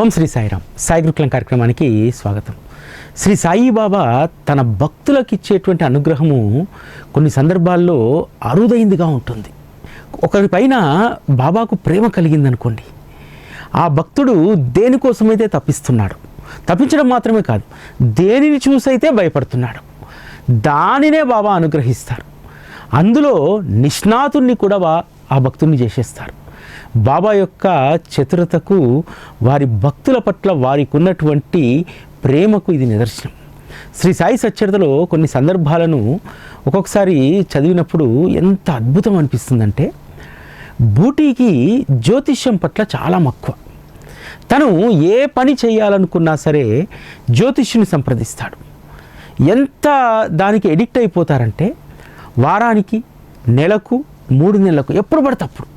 ఓం శ్రీ సాయిరామ్. సాయి గురుకులం కార్యక్రమానికి స్వాగతం. శ్రీ సాయిబాబా తన భక్తులకు ఇచ్చేటువంటి అనుగ్రహము కొన్ని సందర్భాల్లో అరుదైందిగా ఉంటుంది. ఒకరిపైన బాబాకు ప్రేమ కలిగిందనుకోండి, ఆ భక్తుడు దేనికోసమైతే తప్పిస్తున్నాడు, తప్పించడం మాత్రమే కాదు, దేనిని చూసైతే భయపడుతున్నాడు, దానినే బాబా అనుగ్రహిస్తారు. అందులో నిష్ణాతుణ్ణి కూడా ఆ భక్తుడిని చేసేస్తారు. బాబా యొక్క చతురతకు, వారి భక్తుల పట్ల వారికి ఉన్నటువంటి ప్రేమకు ఇది నిదర్శనం. శ్రీ సాయి సచ్చరితలో కొన్ని సందర్భాలను ఒక్కొక్కసారి చదివినప్పుడు ఎంత అద్భుతం అనిపిస్తుందంటే, బూటీకి జ్యోతిష్యం పట్ల చాలా మక్కువ. తను ఏ పని చేయాలనుకున్నా సరే జ్యోతిష్యుని సంప్రదిస్తాడు. ఎంత దానికి ఎడిక్ట్ అయిపోతారంటే, వారానికి, నెలకు, 3 నెలలకు, ఎప్పుడు పడితే అప్పుడు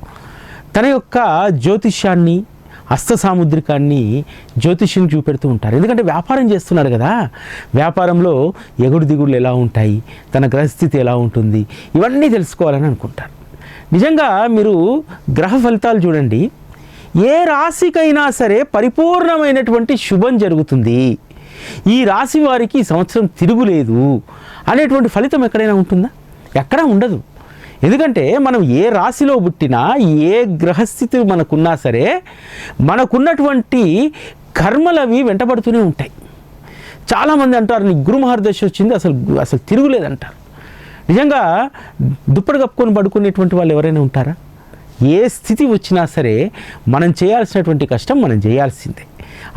తన యొక్క జ్యోతిష్యాన్ని, హస్త సాముద్రికాన్ని జ్యోతిష్యుని చూపెడుతూ ఉంటారు. ఎందుకంటే వ్యాపారం చేస్తున్నాడు కదా, వ్యాపారంలో ఎగుడు దిగుడులు ఎలా ఉంటాయి, తన గ్రహస్థితి ఎలా ఉంటుంది, ఇవన్నీ తెలుసుకోవాలని అనుకుంటారు. నిజంగా మీరు గ్రహ ఫలితాలు చూడండి, ఏ రాశికైనా సరే పరిపూర్ణమైనటువంటి శుభం జరుగుతుంది, ఈ రాశి వారికి ఈ సంవత్సరం తిరుగులేదు అనేటువంటి ఫలితం ఎక్కడైనా ఉంటుందా? ఎక్కడా ఉండదు. ఎందుకంటే మనం ఏ రాశిలో పుట్టినా, ఏ గ్రహస్థితి మనకున్నా సరే మనకున్నటువంటి కర్మలవి వెంటబడుతూనే ఉంటాయి. చాలామంది అంటారు, నీ గురు మహర్దశ వచ్చింది, అసలు తిరుగులేదంటారు. నిజంగా దుప్పటి కప్పుకొని పడుకునేటువంటి వాళ్ళు ఎవరైనా ఉంటారా? ఏ స్థితి వచ్చినా సరే మనం చేయాల్సినటువంటి కష్టం మనం చేయాల్సిందే,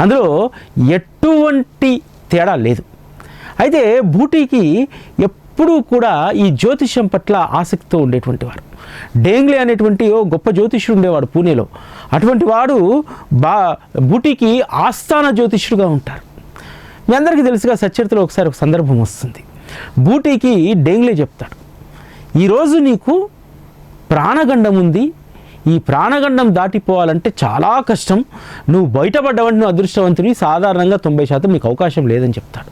అందులో ఎటువంటి తేడా లేదు. అయితే బూటీకి ఎప్పుడూ కూడా ఈ జ్యోతిష్యం పట్ల ఆసక్తితో ఉండేటువంటి వారు. డేంగ్లే అనేటువంటి గొప్ప జ్యోతిష్యుడు ఉండేవాడు పూణేలో. అటువంటి వాడు బూటీకి ఆస్థాన జ్యోతిష్యుడుగా ఉంటారు. మీ అందరికీ తెలుసుగా, సచ్చరితలో ఒకసారి ఒక సందర్భం వస్తుంది. బూటీకి డేంగ్లే చెప్తాడు, ఈరోజు నీకు ప్రాణగండం ఉంది, ఈ ప్రాణగండం దాటిపోవాలంటే చాలా కష్టం, నువ్వు బయటపడ్డవంటే నువ్వు అదృష్టవంతుని, సాధారణంగా 90% నీకు అవకాశం లేదని చెప్తాడు.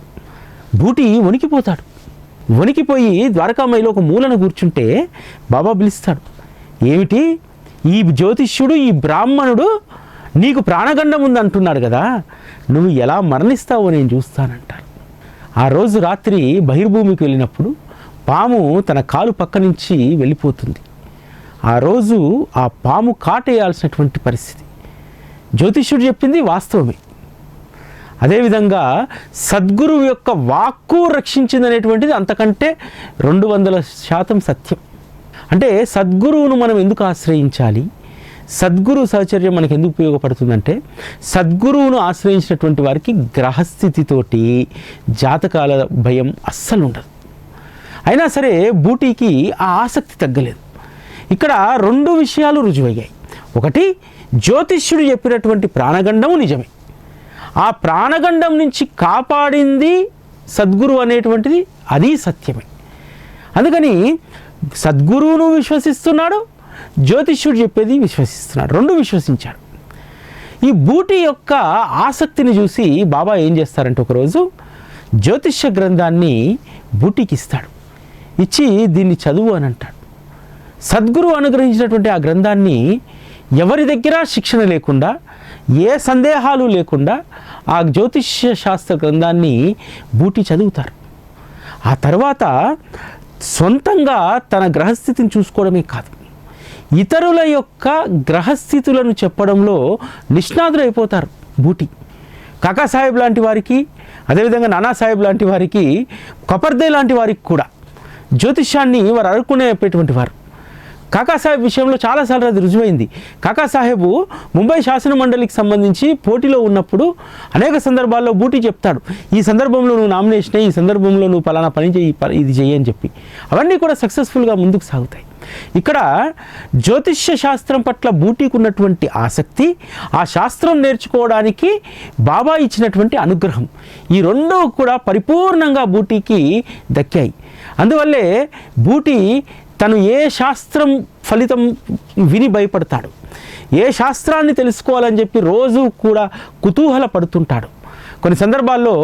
బూటీ వణికిపోతాడు. వణికిపోయి ద్వారకామాయిలో ఒక మూలను కూర్చుంటే బాబా పిలుస్తాడు, ఏమిటి ఈ జ్యోతిష్యుడు, ఈ బ్రాహ్మణుడు నీకు ప్రాణగండం ఉంది అంటున్నాడు కదా, నువ్వు ఎలా మరణిస్తావో నేను చూస్తానంటారు. ఆ రోజు రాత్రి బహిర్భూమికి వెళ్ళినప్పుడు పాము తన కాలు పక్క నుంచి వెళ్ళిపోతుంది. ఆ రోజు ఆ పాము కాటేయాల్సినటువంటి పరిస్థితి. జ్యోతిష్యుడు చెప్పింది వాస్తవమే. అదేవిధంగా సద్గురువు యొక్క వాక్కు రక్షించిందనేటువంటిది అంతకంటే 200% సత్యం. అంటే సద్గురువును మనం ఎందుకు ఆశ్రయించాలి, సద్గురు సహచర్యం మనకు ఎందుకు ఉపయోగపడుతుందంటే, సద్గురువును ఆశ్రయించినటువంటి వారికి గ్రహస్థితితోటి జాతకాల భయం అస్సలు ఉండదు. అయినా సరే బూటీకి ఆ ఆసక్తి తగ్గలేదు. ఇక్కడ 2 విషయాలు రుజువయ్యాయి. ఒకటి, జ్యోతిష్యుడు చెప్పినటువంటి ప్రాణగండము నిజమే, ఆ ప్రాణగండం నుంచి కాపాడింది సద్గురు అనేటువంటిది అది సత్యమే. అందుకని సద్గురువును విశ్వసిస్తున్నాడు, జ్యోతిష్యుడు చెప్పేది విశ్వసిస్తున్నాడు, 2 విశ్వసించాడు. ఈ బూటీ యొక్క ఆసక్తిని చూసి బాబా ఏం చేస్తారంటే, ఒకరోజు జ్యోతిష్య గ్రంథాన్ని బూటీకి ఇస్తాడు. ఇచ్చి దీన్ని చదువు అని అంటాడు. సద్గురు అనుగ్రహించినటువంటి ఆ గ్రంథాన్ని ఎవరి దగ్గర శిక్షణ లేకుండా, ఏ సందేహాలు లేకుండా ఆ జ్యోతిష్య శాస్త్ర గ్రంథాన్ని బూటీ చదువుతారు. ఆ తర్వాత సొంతంగా తన గ్రహస్థితిని చూసుకోవడమే కాదు, ఇతరుల యొక్క గ్రహస్థితులను చెప్పడంలో నిష్ణాతులు అయిపోతారు బూటీ. కాకాసాహెబ్ లాంటి వారికి, అదేవిధంగా నానాసాహెబ్ లాంటి వారికి, కపర్దే లాంటి వారికి కూడా జ్యోతిష్యాన్ని వారు అనుకునేటువంటి వారు. కాకాసాహెబ్ విషయంలో చాలాసార్లు అది రుజువైంది. కాకాసాహెబ్ ముంబై శాసన మండలికి సంబంధించి పోటీలో ఉన్నప్పుడు అనేక సందర్భాల్లో బూటీ చెప్తాడు, ఈ సందర్భంలో నువ్వు నామినేషన్, ఈ సందర్భంలో నువ్వు పలానా పని చేయి, ఇది చెయ్యి అని చెప్పి అవన్నీ కూడా సక్సెస్ఫుల్గా ముందుకు సాగుతాయి. ఇక్కడ జ్యోతిష్య శాస్త్రం పట్ల బూటీకి ఉన్నటువంటి ఆసక్తి, ఆ శాస్త్రం నేర్చుకోవడానికి బాబా ఇచ్చినటువంటి అనుగ్రహం, ఈ 2 కూడా పరిపూర్ణంగా బూటీకి దక్కాయి. అందువల్లే బూటీ తను ఏ శాస్త్రం ఫలితం విని భయపడతాడు, ఏ శాస్త్రాన్ని తెలుసుకోవాలని చెప్పి రోజు కూడా కుతూహల పడుతుంటాడు. కొన్ని సందర్భాల్లో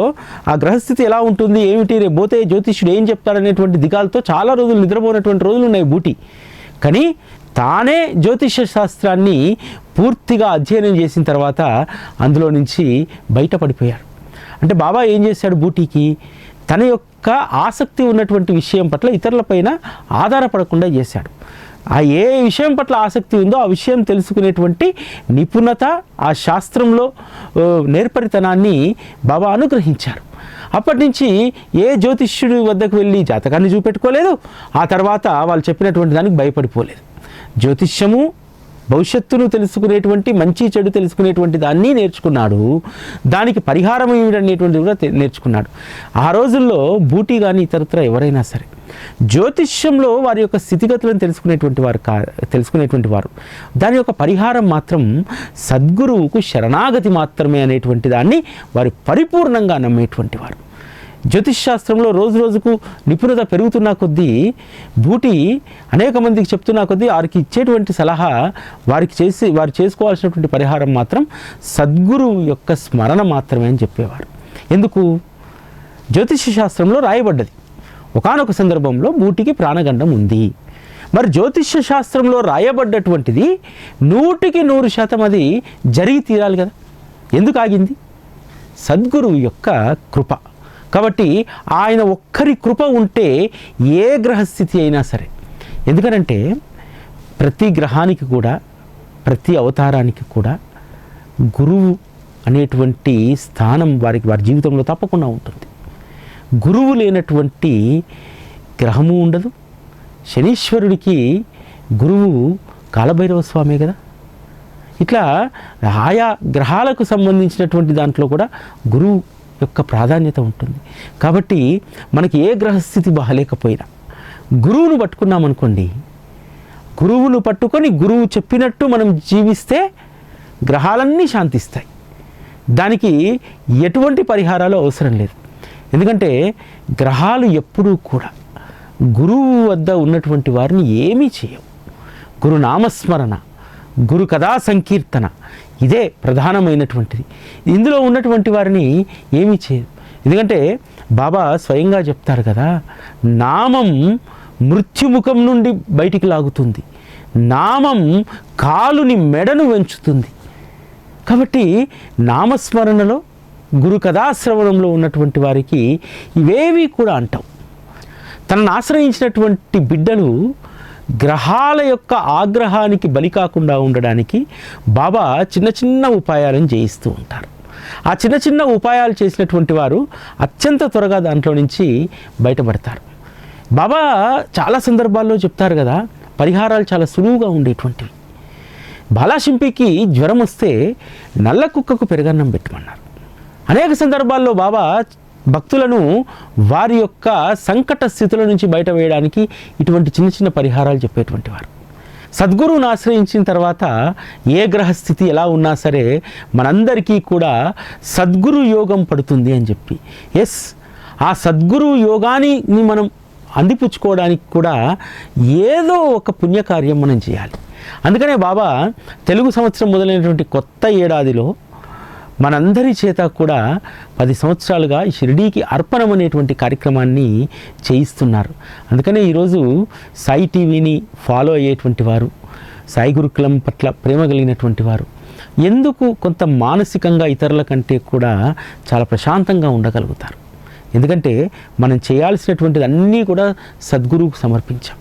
ఆ గ్రహస్థితి ఎలా ఉంటుంది, ఏమిటి, రేపు పోతే జ్యోతిష్యుడు ఏం చెప్తాడనేటువంటి దిగాలతో చాలా రోజులు నిద్రపోయినటువంటి రోజులు ఉన్నాయి బూటీ. కానీ తానే జ్యోతిష శాస్త్రాన్ని పూర్తిగా అధ్యయనం చేసిన తర్వాత అందులో నుంచి బయటపడిపోయాడు. అంటే బాబా ఏం చేశాడు, బూటీకి తన యొక్క ఆసక్తి ఉన్నటువంటి విషయం పట్ల ఇతరులపైన ఆధారపడకుండా చేశాడు. ఆ ఏ విషయం పట్ల ఆసక్తి ఉందో ఆ విషయం తెలుసుకునేటువంటి నిపుణత, ఆ శాస్త్రంలో నేర్పరితనాన్ని బాబా అనుగ్రహించారు. అప్పటి నుంచి ఏ జ్యోతిష్యుడి వద్దకు వెళ్ళి జాతకాన్ని చూపెట్టుకోలేదు. ఆ తర్వాత వాళ్ళు చెప్పినటువంటి దానికి భయపడిపోలేదు. జ్యోతిష్యము భవిష్యత్తును తెలుసుకునేటువంటి, మంచి చెడు తెలుసుకునేటువంటి దాన్ని నేర్చుకున్నాడు. దానికి పరిహారం ఏమిటనేటువంటిది కూడా నేర్చుకున్నాడు. ఆ రోజుల్లో బూటీ కానీ ఇతరత్ర ఎవరైనా సరే జ్యోతిష్యంలో వారి యొక్క స్థితిగతులను తెలుసుకునేటువంటి వారు దాని యొక్క పరిహారం మాత్రం సద్గురువుకు శరణాగతి మాత్రమే అనేటువంటి దాన్ని వారు పరిపూర్ణంగా నమ్మేటువంటి వారు. జ్యోతిష్ శాస్త్రంలో రోజు రోజుకు నిపుణత పెరుగుతున్న కొద్దీ బూటీ అనేక మందికి చెప్తున్న కొద్దీ వారికి ఇచ్చేటువంటి సలహా వారు చేసుకోవాల్సినటువంటి పరిహారం మాత్రం సద్గురువు యొక్క స్మరణ మాత్రమే అని చెప్పేవారు. ఎందుకు? జ్యోతిష శాస్త్రంలో రాయబడ్డది. ఒకానొక సందర్భంలో బూటికి ప్రాణగండం ఉంది. మరి జ్యోతిష శాస్త్రంలో రాయబడ్డటువంటిది 100% అది జరిగి తీరాలి కదా. ఎందుకు ఆగింది? సద్గురువు యొక్క కృప. కాబట్టి ఆయన ఒక్కరి కృప ఉంటే ఏ గ్రహస్థితి అయినా సరే, ఎందుకనంటే ప్రతి గ్రహానికి కూడా, ప్రతి అవతారానికి కూడా గురువు అనేటువంటి స్థానం వారి జీవితంలో తప్పకుండా ఉంటుంది. గురువు లేనటువంటి గ్రహము ఉండదు. శనీశ్వరుడికి గురువు కాలభైరవ స్వామే కదా. ఇట్లా ఆయా గ్రహాలకు సంబంధించినటువంటి దాంట్లో కూడా గురువు యొక్క ప్రాధాన్యత ఉంటుంది. కాబట్టి మనకి ఏ గ్రహస్థితి బాగలేకపోయినా గురువును పట్టుకున్నామనుకోండి, గురువును పట్టుకొని గురువు చెప్పినట్టు మనం జీవిస్తే గ్రహాలన్నీ శాంతిస్తాయి. దానికి ఎటువంటి పరిహారాలు అవసరం లేదు. ఎందుకంటే గ్రహాలు ఎప్పుడూ కూడా గురువు వద్ద ఉన్నటువంటి వారిని ఏమీ చేయవు. గురు నామస్మరణ, గురు కథా సంకీర్తన ఇదే ప్రధానమైనటువంటిది. ఇందులో ఉన్నటువంటి వారిని ఏమీ చేయదు. ఎందుకంటే బాబా స్వయంగా చెప్తారు కదా, నామం మృత్యుముఖం నుండి బయటికి లాగుతుంది, నామం కాలుని మెడను వెంచుతుంది. కాబట్టి నామస్మరణలో, గురు కథాశ్రవణంలో ఉన్నటువంటి వారికి ఇవేవి కూడా అంటావు. తనను ఆశ్రయించినటువంటి బిడ్డలు గ్రహాల యొక్క ఆగ్రహానికి బలి కాకుండా ఉండడానికి బాబా చిన్న చిన్న ఉపాయాలను చేయిస్తూ ఉంటారు. ఆ చిన్న చిన్న ఉపాయాలు చేసినటువంటి వారు అత్యంత త్వరగా దాంట్లో నుంచి బయటపడతారు. బాబా చాలా సందర్భాల్లో చెప్తారు కదా, పరిహారాలు చాలా సులువుగా ఉండేటువంటివి. బాలాశింపికి జ్వరం వస్తే నల్ల కుక్కకు పెరుగన్నం పెట్టమన్నారు. అనేక సందర్భాల్లో బాబా భక్తులను వారి యొక్క సంకట స్థితుల నుంచి బయట వేయడానికి ఇటువంటి చిన్న చిన్న పరిహారాలు చెప్పేటువంటి వారు. సద్గురువును ఆశ్రయించిన తర్వాత ఏ గ్రహస్థితి ఎలా ఉన్నా సరే మనందరికీ కూడా సద్గురు యోగం పడుతుంది అని చెప్పి, ఆ సద్గురు యోగాన్ని మనం అందిపుచ్చుకోవడానికి కూడా ఏదో ఒక పుణ్యకార్యం మనం చేయాలి. అందుకనే బాబా తెలుగు సంవత్సరం మొదలైనటువంటి కొత్త ఏడాదిలో మనందరి చేత కూడా 10 సంవత్సరాలుగా ఈ షిరిడీకి అర్పణం అనేటువంటి కార్యక్రమాన్ని చేయిస్తున్నారు. అందుకనే ఈరోజు సాయి టీవీని ఫాలో అయ్యేటువంటి వారు, సాయి గురుకులం పట్ల ప్రేమ కలిగినటువంటి వారు ఎందుకు కొంత మానసికంగా ఇతరుల కంటే కూడా చాలా ప్రశాంతంగా ఉండగలుగుతారు. ఎందుకంటే మనం చేయాల్సినటువంటిది అన్నీ కూడా సద్గురువుకు సమర్పించాం.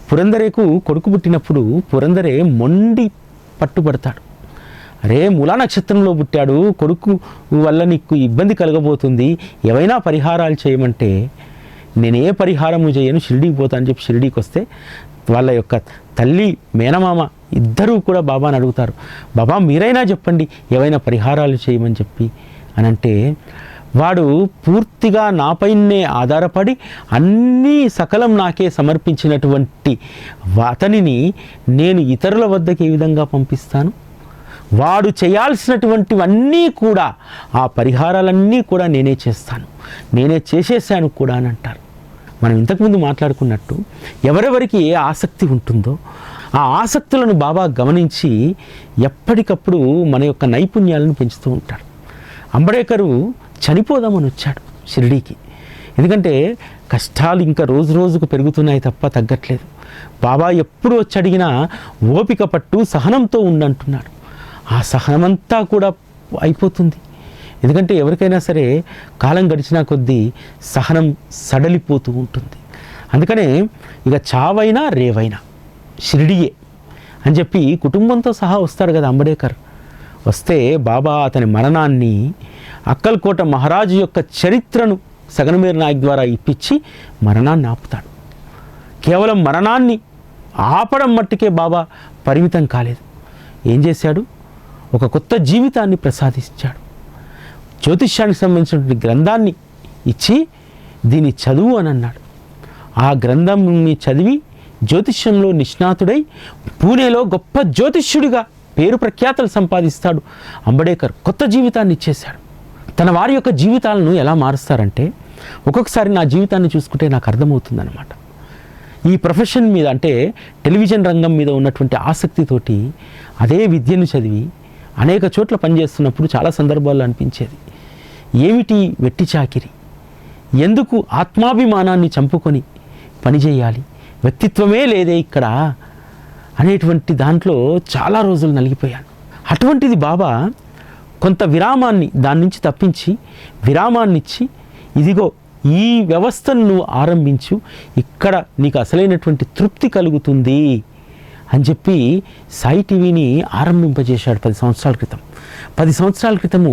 పురందరేకు కొడుకు పుట్టినప్పుడు పురందరే మొండి పట్టుబడతాడు. అరే, మూలా నక్షత్రంలో పుట్టాడు, కొడుకు వల్ల నీకు ఇబ్బంది కలగబోతుంది, ఏవైనా పరిహారాలు చేయమంటే నేనే పరిహారము చేయను, షిరిడీకి పోతా అని చెప్పి షిరిడీకి వస్తే వాళ్ళ యొక్క తల్లి, మేనమామ ఇద్దరూ కూడా బాబాని అడుగుతారు, బాబా మీరైనా చెప్పండి ఏవైనా పరిహారాలు చేయమని చెప్పి అని. అంటే వాడు పూర్తిగా నాపైనే ఆధారపడి అన్నీ సకలం నాకే సమర్పించినటువంటి అతనిని నేను ఇతరుల వద్దకు ఏ విధంగా పంపిస్తాను? వాడు చేయాల్సినటువంటివన్నీ కూడా, ఆ పరిహారాలన్నీ కూడా నేనే చేస్తాను, నేనే చేసేసాను కూడా అని అంటారు. మనం ఇంతకుముందు మాట్లాడుకున్నట్టు ఎవరెవరికి ఏ ఆసక్తి ఉంటుందో ఆ ఆసక్తులను బాబా గమనించి ఎప్పటికప్పుడు మన యొక్క నైపుణ్యాలను పెంచుతూ ఉంటాడు. అంబడేకరు చనిపోదామని వచ్చాడు షిరిడీకి. ఎందుకంటే కష్టాలు ఇంకా రోజు రోజుకు పెరుగుతున్నాయి తప్ప తగ్గట్లేదు. బాబా ఎప్పుడు వచ్చి అడిగినా ఓపిక పట్టు, సహనంతో ఉండంటున్నాడు. ఆ సహనమంతా కూడా అయిపోతుంది. ఎందుకంటే ఎవరికైనా సరే కాలం గడిచిన కొద్దీ సహనం సడలిపోతూ ఉంటుంది. అందుకనే ఇక చావైనా రేవైనా షిరిడియే అని చెప్పి కుటుంబంతో సహా వస్తాడు కదా అంబడేకర్. వస్తే బాబా అతని మరణాన్ని, అక్కల్కోట మహారాజు యొక్క చరిత్రను సగనమేరు నాయక్ ద్వారా ఇప్పించి మరణాన్ని ఆపుతాడు. కేవలం మరణాన్ని ఆపడం మట్టుకే బాబా పరిమితం కాలేదు. ఏం చేశాడు? ఒక కొత్త జీవితాన్ని ప్రసాదించాడు. జ్యోతిష్యానికి సంబంధించినటువంటి గ్రంథాన్ని ఇచ్చి దీన్ని చదువు అని అన్నాడు. ఆ గ్రంథంని చదివి జ్యోతిష్యంలో నిష్ణాతుడై పూణేలో గొప్ప జ్యోతిష్యుడిగా పేరు ప్రఖ్యాతలు సంపాదిస్తాడు అంబడేకర్. కొత్త జీవితాన్ని ఇచ్చేశాడు. తన వారి యొక్క జీవితాలను ఎలా మారుస్తారంటే, ఒక్కొక్కసారి నా జీవితాన్ని చూసుకుంటే నాకు అర్థమవుతుందన్నమాట. ఈ ప్రొఫెషన్ మీద అంటే టెలివిజన్ రంగం మీద ఉన్నటువంటి ఆసక్తితోటి అదే విద్యను చదివి అనేక చోట్ల పనిచేస్తున్నప్పుడు చాలా సందర్భాల్లో అనిపించేది, ఏమిటి వెట్టి చాకిరి, ఎందుకు ఆత్మాభిమానాన్ని చంపుకొని పనిచేయాలి, వ్యక్తిత్వమే లేదే ఇక్కడ అనేటువంటి దాంట్లో చాలా రోజులు నలిగిపోయాను. అటువంటిది బాబా కొంత విరామాన్ని దాని నుంచి తప్పించి విరామాన్ని ఇచ్చి, ఇదిగో ఈ వ్యవస్థను నువ్వు ఆరంభించు, ఇక్కడ నీకు అసలైనటువంటి తృప్తి కలుగుతుంది అని చెప్పి సాయి టీవీని ఆరంభింపజేశాడు 10 సంవత్సరాల క్రితం. 10 సంవత్సరాల క్రితము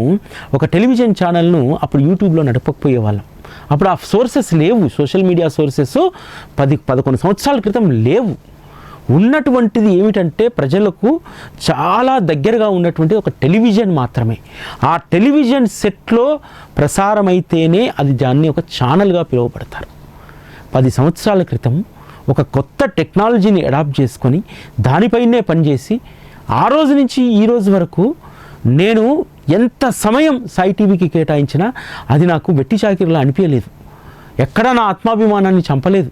ఒక టెలివిజన్ ఛానల్ను అప్పుడు యూట్యూబ్లో నడపకపోయేవాళ్ళం. అప్పుడు ఆ సోర్సెస్ లేవు, సోషల్ మీడియా సోర్సెస్ 10-11 సంవత్సరాల క్రితం లేవు. ఉన్నటువంటిది ఏమిటంటే ప్రజలకు చాలా దగ్గరగా ఉన్నటువంటి ఒక టెలివిజన్ మాత్రమే. ఆ టెలివిజన్ సెట్లో ప్రసారమైతేనే అది దాన్ని ఒక ఛానల్గా పిలువబడతారు. 10 సంవత్సరాల క్రితం ఒక కొత్త టెక్నాలజీని అడాప్ట్ చేసుకొని దానిపైనే పనిచేసి ఆ రోజు నుంచి ఈ రోజు వరకు నేను ఎంత సమయం సాయి టీవీకి కేటాయించినా అది నాకు వెట్టి చాకిరిలా అనిపించలేదు. ఎక్కడా నా ఆత్మాభిమానాన్ని చంపలేదు,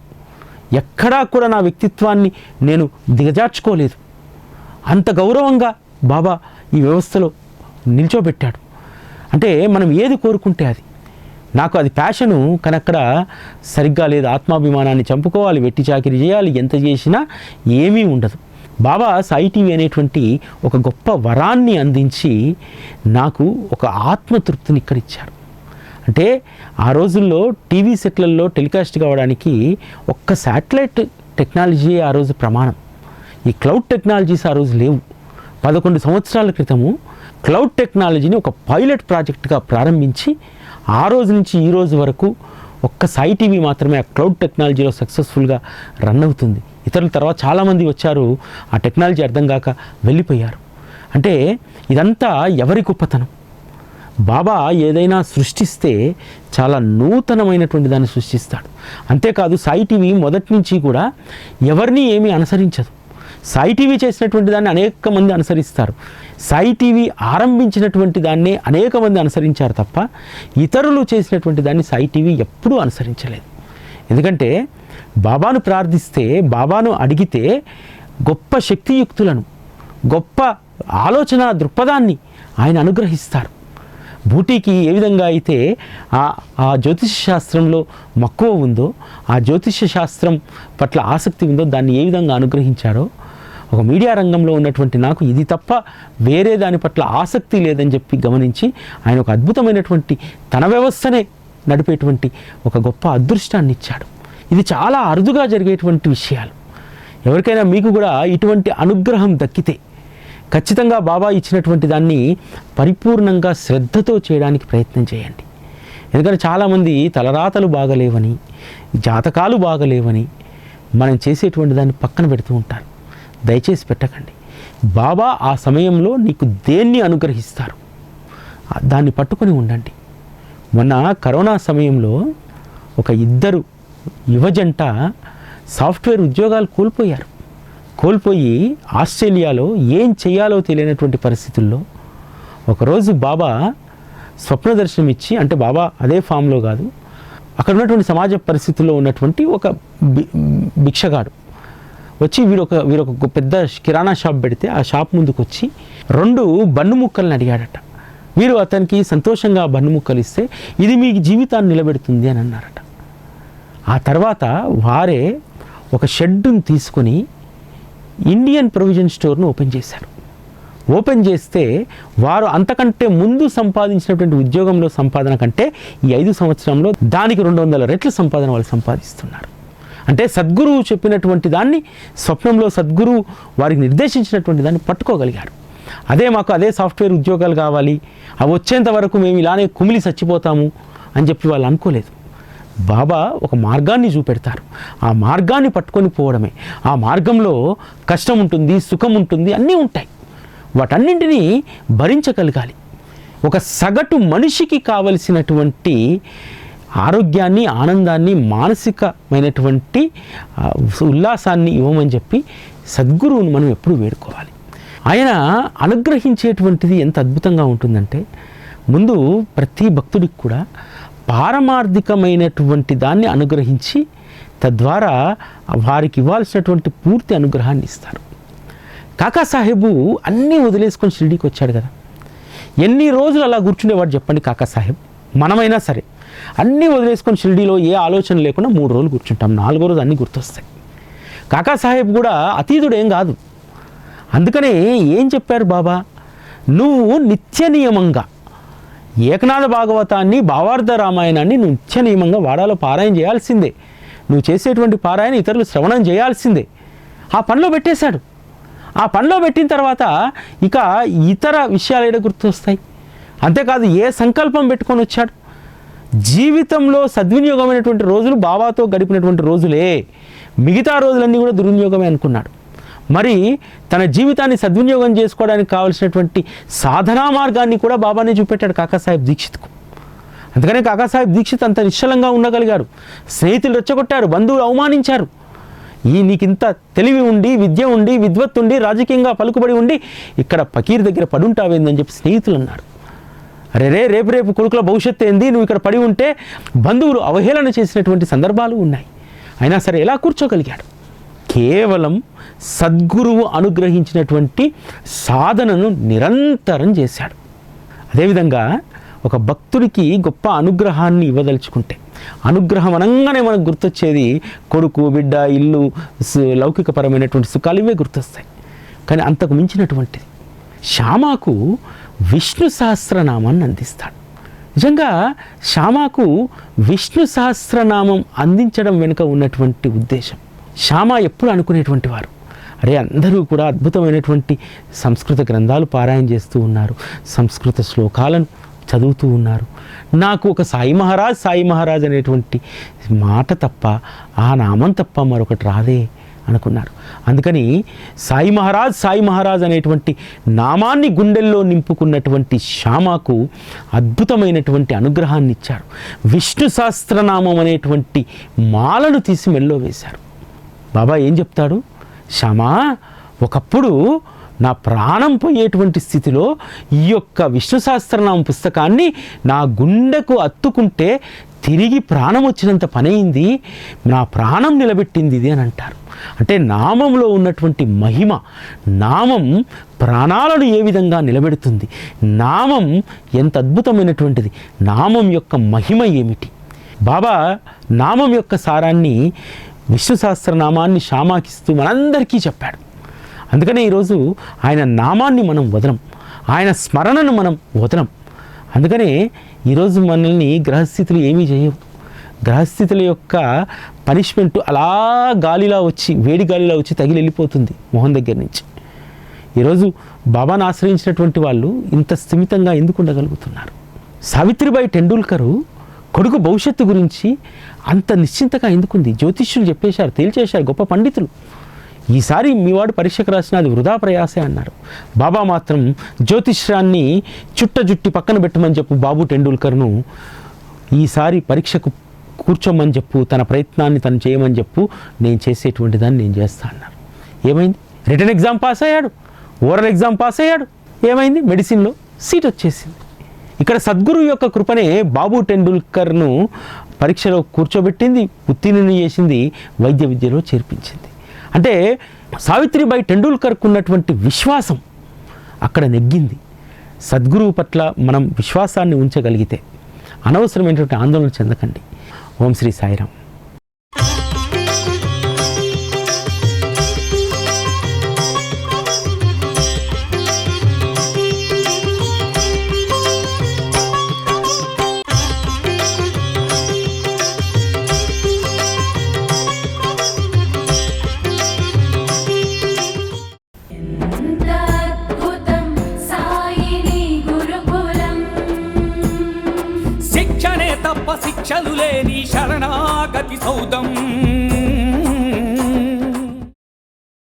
ఎక్కడా కూడా నా వ్యక్తిత్వాన్ని నేను దిగజార్చుకోలేదు. అంత గౌరవంగా బాబా ఈ వ్యవస్థలో నిల్చోబెట్టాడు. అంటే మనం ఏది కోరుకుంటే అది, నాకు అది ప్యాషను, కానీ అక్కడ సరిగ్గా లేదు, ఆత్మాభిమానాన్ని చంపుకోవాలి, వెట్టి చాకిరి చేయాలి, ఎంత చేసినా ఏమీ ఉండదు. బాబా సాయి టీవీ అనేటువంటి ఒక గొప్ప వరాన్ని అందించి నాకు ఒక ఆత్మతృప్తిని ఇక్కడ ఇచ్చారు. అంటే ఆ రోజుల్లో టీవీ సెట్లలో టెలికాస్ట్ కావడానికి ఒక్క శాటిలైట్ టెక్నాలజీ ఆ రోజు ప్రమాణం. ఈ క్లౌడ్ టెక్నాలజీస్ ఆ రోజు లేవు. 11 సంవత్సరాల క్రితము క్లౌడ్ టెక్నాలజీని ఒక పైలట్ ప్రాజెక్ట్గా ప్రారంభించి ఆ రోజు నుంచి ఈ రోజు వరకు ఒక్క సాయి టీవీ మాత్రమే ఆ క్లౌడ్ టెక్నాలజీలో సక్సెస్ఫుల్గా రన్ అవుతుంది. ఇతరుల తర్వాత చాలామంది వచ్చారు, ఆ టెక్నాలజీ అర్థం కాక వెళ్ళిపోయారు. అంటే ఇదంతా ఎవరి గొప్పతనం? బాబా ఏదైనా సృష్టిస్తే చాలా నూతనమైనటువంటి దాన్ని సృష్టిస్తాడు. అంతేకాదు సాయి టీవీ మొదటి నుంచి కూడా ఎవరిని ఏమీ అనుసరించదు. సాయి టీవీ చేసినటువంటి దాన్ని అనేక మంది అనుసరిస్తారు. సాయి టీవీ ఆరంభించినటువంటి దాన్నే అనేక మంది అనుసరించారు తప్ప ఇతరులు చేసినటువంటి దాన్ని సాయి టీవీ ఎప్పుడూ అనుసరించలేదు. ఎందుకంటే బాబాను ప్రార్థిస్తే, బాబాను అడిగితే గొప్ప శక్తియుక్తులను, గొప్ప ఆలోచన దృక్పథాన్ని ఆయన అనుగ్రహిస్తారు. బూటీకి ఏ విధంగా అయితే ఆ జ్యోతిష శాస్త్రంలో మక్కువ ఉందో, ఆ జ్యోతిష శాస్త్రం పట్ల ఆసక్తి ఉందో, దాన్ని ఏ విధంగా అనుగ్రహించారో, ఒక మీడియా రంగంలో ఉన్నటువంటి నాకు ఇది తప్ప వేరే దాని పట్ల ఆసక్తి లేదని చెప్పి గమనించి ఆయన ఒక అద్భుతమైనటువంటి తన వ్యవస్థనే నడిపేటువంటి ఒక గొప్ప అదృష్టాన్ని ఇచ్చాడు. ఇది చాలా అరుదుగా జరిగేటువంటి విషయాలు. ఎవరికైనా మీకు కూడా ఇటువంటి అనుగ్రహం దక్కితే ఖచ్చితంగా బాబా ఇచ్చినటువంటి దాన్ని పరిపూర్ణంగా శ్రద్ధతో చేయడానికి ప్రయత్నం చేయండి. ఎందుకంటే చాలామంది తలరాతలు బాగలేవని, జాతకాలు బాగలేవని మనం చేసేటువంటి దాన్ని పక్కన పెడుతూ ఉంటారు. దయచేసి పెట్టకండి. బాబా ఆ సమయంలో నీకు దేన్ని అనుగ్రహిస్తారు దాన్ని పట్టుకొని ఉండండి. మొన్న కరోనా సమయంలో ఒక 2 యువజంట సాఫ్ట్వేర్ ఉద్యోగాలు కోల్పోయి ఆస్ట్రేలియాలో ఏం చేయాలో తెలియనటువంటి పరిస్థితుల్లో ఒకరోజు బాబా స్వప్న దర్శనం ఇచ్చి, అంటే బాబా అదే ఫామ్లో కాదు, అక్కడ ఉన్నటువంటి సమాజ పరిస్థితుల్లో ఉన్నటువంటి ఒక భిక్షగాడు వచ్చి వీరొక పెద్ద కిరాణా షాప్ పెడితే ఆ షాప్ ముందుకు వచ్చి 2 బన్ను ముక్కలను అడిగాడట. వీరు అతనికి సంతోషంగా బన్ను ముక్కలు ఇస్తే ఇది మీ జీవితాన్ని నిలబెడుతుంది అని అన్నారట. ఆ తర్వాత వారే ఒక షెడ్డును తీసుకొని ఇండియన్ ప్రొవిజన్ స్టోర్ను ఓపెన్ చేశారు. ఓపెన్ చేస్తే వారు అంతకంటే ముందు సంపాదించినటువంటి ఉద్యోగంలో సంపాదన కంటే ఈ 5 సంవత్సరంలో దానికి 200 రెట్ల సంపాదన వాళ్ళు సంపాదిస్తున్నారు. అంటే సద్గురువు చెప్పినటువంటి దాన్ని, స్వప్నంలో సద్గురువు వారికి నిర్దేశించినటువంటి దాన్ని పట్టుకోగలిగారు. అదే సాఫ్ట్వేర్ ఉద్యోగాలు కావాలి, అవి వచ్చేంత వరకు మేము ఇలానే కుమిలి చచ్చిపోతాము అని చెప్పి వాళ్ళు అనుకోలేదు. బాబా ఒక మార్గాన్ని చూపెడతారు, ఆ మార్గాన్ని పట్టుకొని పోవడమే. ఆ మార్గంలో కష్టం ఉంటుంది, సుఖం ఉంటుంది, అన్నీ ఉంటాయి. వాటన్నింటినీ భరించగలగాలి. ఒక సగటు మనిషికి కావలసినటువంటి ఆరోగ్యాన్ని, ఆనందాన్ని, మానసికమైనటువంటి ఉల్లాసాన్ని ఇవ్వమని చెప్పి సద్గురువును మనం ఎప్పుడు వేడుకోవాలి. ఆయన అనుగ్రహించేటువంటిది ఎంత అద్భుతంగా ఉంటుందంటే, ముందు ప్రతి భక్తుడికి కూడా పారమార్థికమైనటువంటి దాన్ని అనుగ్రహించి తద్వారా వారికి ఇవ్వాల్సినటువంటి పూర్తి అనుగ్రహాన్ని ఇస్తారు. కాకాసాహెబు అన్నీ వదిలేసుకొని షిరిడీకి వచ్చాడు కదా. ఎన్ని రోజులు అలా కూర్చునేవాడు చెప్పండి కాకాసాహెబ్? మనమైనా సరే అన్నీ వదిలేసుకొని షిరిడీలో ఏ ఆలోచన లేకుండా 3 రోజులు కూర్చుంటాం, 4వ రోజు అన్నీ గుర్తొస్తాయి. కాకాసాహెబ్ కూడా అతీతుడు ఏం కాదు. అందుకనే ఏం చెప్పారు బాబా, నువ్వు నిత్య నియమంగా ఏకనాథ భాగవతాన్ని, భావార్థ రామాయణాన్ని నువ్వు నిత్య నియమంగా వాడాలో పారాయణ చేయాల్సిందే. నువ్వు చేసేటువంటి పారాయణ ఇతరులు శ్రవణం చేయాల్సిందే. ఆ పనిలో పెట్టేశాడు. ఆ పనిలో పెట్టిన తర్వాత ఇక ఇతర విషయాలు ఏడ గుర్తొస్తాయి. అంతేకాదు ఏ సంకల్పం పెట్టుకొని వచ్చాడు, జీవితంలో సద్వినియోగమైనటువంటి రోజులు బాబాతో గడిపినటువంటి రోజులే, మిగతా రోజులన్నీ కూడా దుర్వినియోగమే అనుకున్నాడు. మరి తన జీవితాన్ని సద్వినియోగం చేసుకోవడానికి కావలసినటువంటి సాధనా మార్గాన్ని కూడా బాబానే చూపెట్టాడు కాకాసాహెబ్ దీక్షిత్కు. అందుకనే కాకాసాహెబ్ దీక్షిత్ అంత నిశ్చలంగా ఉండగలిగారు. స్నేహితులు రెచ్చగొట్టారు, బంధువులు అవమానించారు. నీకింత తెలివి ఉండి, విద్య ఉండి, విద్వత్తు ఉండి, రాజకీయంగా పలుకుబడి ఉండి ఇక్కడ ఫకీర్ దగ్గర పడుంటావేందని చెప్పి స్నేహితులు అన్నారు. అరే రేపు కొడుకుల భవిష్యత్తు ఏంది, నువ్వు ఇక్కడ పడి ఉంటే బంధువులు అవహేళన చేసినటువంటి సందర్భాలు ఉన్నాయి. అయినా సరే ఎలా కూర్చోగలిగాడు? కేవలం సద్గురువు అనుగ్రహించినటువంటి సాధనను నిరంతరం చేశాడు. అదేవిధంగా ఒక భక్తుడికి గొప్ప అనుగ్రహాన్ని ఇవ్వదలుచుకుంటే, అనుగ్రహం అనగానే మనకు గుర్తొచ్చేది కొడుకు, బిడ్డ, ఇల్లు, లౌకికపరమైనటువంటి సుఖాలు ఇవే గుర్తొస్తాయి. కానీ అంతకు మించినటువంటిది శ్యామాకు విష్ణు సహస్రనామాన్ని అందిస్తాడు. నిజంగా శ్యామాకు విష్ణు సహస్రనామం అందించడం వెనుక ఉన్నటువంటి ఉద్దేశం, శ్యామ ఎప్పుడు అనుకునేటువంటి వారు, అరే అందరూ కూడా అద్భుతమైనటువంటి సంస్కృత గ్రంథాలు పారాయణ చేస్తూ ఉన్నారు, సంస్కృత శ్లోకాలను చదువుతూ ఉన్నారు, నాకు ఒక సాయి మహారాజ్ అనేటువంటి మాట తప్ప, ఆ నామం తప్ప మరొకటి రాదే అనుకున్నారు. అందుకని సాయి మహారాజ్ అనేటువంటి నామాన్ని గుండెల్లో నింపుకున్నటువంటి శ్యామకు అద్భుతమైనటువంటి అనుగ్రహాన్ని ఇచ్చారు. విష్ణు సహస్రనామం అనేటువంటి మాలను తీసి మెల్లో వేశారు. బాబా ఏం చెప్తాడు, శ్యామా ఒకప్పుడు నా ప్రాణం పోయేటువంటి స్థితిలో ఈ యొక్క విష్ణు సహస్రనామ పుస్తకాన్ని నా గుండెకు అత్తుకుంటే తిరిగి ప్రాణం వచ్చినంత పనైంది, నా ప్రాణం నిలబెట్టింది ఇది అని అంటారు. అంటే నామంలో ఉన్నటువంటి మహిమ, నామం ప్రాణాలను ఏ విధంగా నిలబెడుతుంది, నామం ఎంత అద్భుతమైనటువంటిది, నామం యొక్క మహిమ ఏమిటి. బాబా నామం యొక్క సారాన్ని, విష్ణు సహస్రనామాన్ని శ్యామాకిస్తూ మనందరికీ చెప్పాడు. అందుకనే ఈరోజు ఆయన నామాన్ని మనం వదలం, ఆయన స్మరణను మనం వదలం. అందుకనే ఈరోజు మనల్ని గ్రహస్థితులు ఏమీ చేయవు. గ్రహస్థితుల యొక్క పనిష్మెంటు అలా గాలిలా వచ్చి, వేడి గాలిలా వచ్చి తగిలి వెళ్ళిపోతుంది మొహం దగ్గర నుంచి. ఈరోజు బాబాను ఆశ్రయించినటువంటి వాళ్ళు ఇంత స్థిమితంగా ఎందుకు ఉండగలుగుతున్నారు? సావిత్రిబాయి టెండూల్కరు కొడుకు భవిష్యత్తు గురించి అంత నిశ్చింతగా ఎందుకుంది? జ్యోతిష్యులు చెప్పేశారు, తేల్చేశారు గొప్ప పండితులు. ఈసారి మీవాడు పరీక్షకు రాసిన అది వృధా ప్రయాసే అన్నారు. బాబా మాత్రం జ్యోతిష్యాన్ని చుట్టజుట్టి పక్కన పెట్టమని చెప్పు బాబు టెండూల్కర్ను ఈసారి పరీక్షకు కూర్చోమని చెప్పు, తన ప్రయత్నాన్ని తను చేయమని చెప్పు, నేను చేసేటువంటి దాన్ని నేను చేస్తా అన్నారు. ఏమైంది? రిటర్న్ ఎగ్జామ్ పాస్ అయ్యాడు, ఓరల్ ఎగ్జామ్ పాస్ అయ్యాడు. ఏమైంది? మెడిసిన్లో సీట్ వచ్చేసింది. ఇక్కడ సద్గురు యొక్క కృపనే బాబు టెండూల్కర్ను పరీక్షలో కూర్చోబెట్టింది, ఉత్తీర్ణుని చేసింది, వైద్య విద్యలో చేర్పించింది. అంటే సావిత్రిబాయి టెండూల్కర్కు ఉన్నటువంటి విశ్వాసం అక్కడ నెగ్గింది. సద్గురువు పట్ల మనం విశ్వాసాన్ని ఉంచగలిగితే అనవసరమైనటువంటి ఆందోళన చెందకండి. ఓం శ్రీ సాయిరాం. అపశిక్షలు లేని శరణాగతి సౌదం